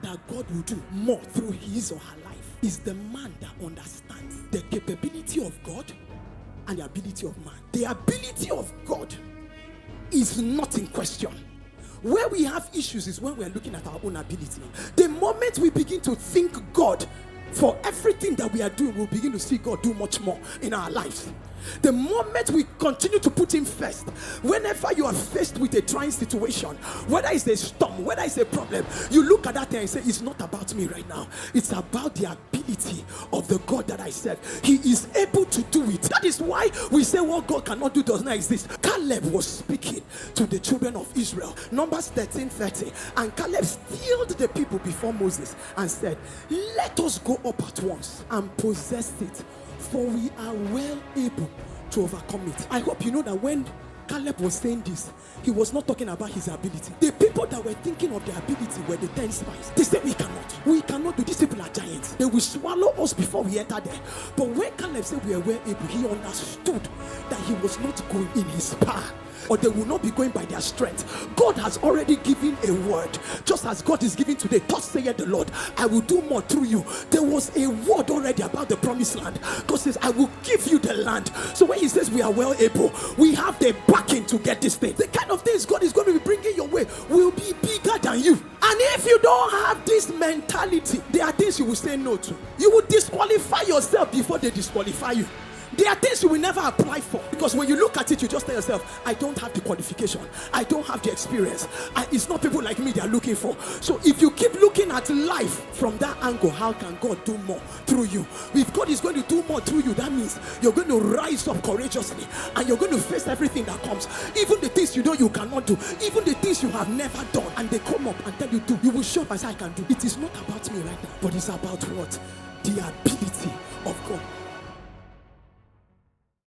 that God will do more through his or her life is the man that understands the capability of God and the ability of man. The ability of God is not in question. Where we have issues is when we are looking at our own ability. The moment we begin to think God for everything that we are doing, we'll begin to see God do much more in our lives. The moment we continue to put him first, whenever you are faced with a trying situation, whether it's a storm, whether it's a problem, you look at that thing and say, it's not about me right now. It's about the ability of the God that I serve. He is able to do it. That is why we say what God cannot do does not exist. Caleb was speaking to the children of Israel. Numbers 13:30. And Caleb stilled the people before Moses and said, let us go up at once and possess it, for we are well able to overcome it. I hope you know that when Caleb was saying this, he was not talking about his ability. The people that were thinking of their ability were the 10 spies. They said, we cannot do. These people are giants. They will swallow us before we enter there. But when Caleb said we are well able, he understood that he was not going in his power, or they will not be going by their strength. God has already given a word. Just as God is giving today, thus saith the Lord, I will do more through you. There was a word already about the promised land. God says, I will give you the land. So when he says we are well able, we have the backing to get this thing. The kind of things God is going to be bringing your way will be bigger than you. And if you don't have this mentality, there are things you will say no to. You will disqualify yourself before they disqualify you. There are things you will never apply for, because when you look at it, you just tell yourself, I don't have the qualification, I don't have the experience, it's not people like me they are looking for. So if you keep looking at life from that angle, how can God do more through you? If God is going to do more through you, that means you're going to rise up courageously and you're going to face everything that comes, even the things you know you cannot do, even the things you have never done, and they come up and tell you do. You will show up and say, I can do. It is not about me right now, but it's about what? The ability of God.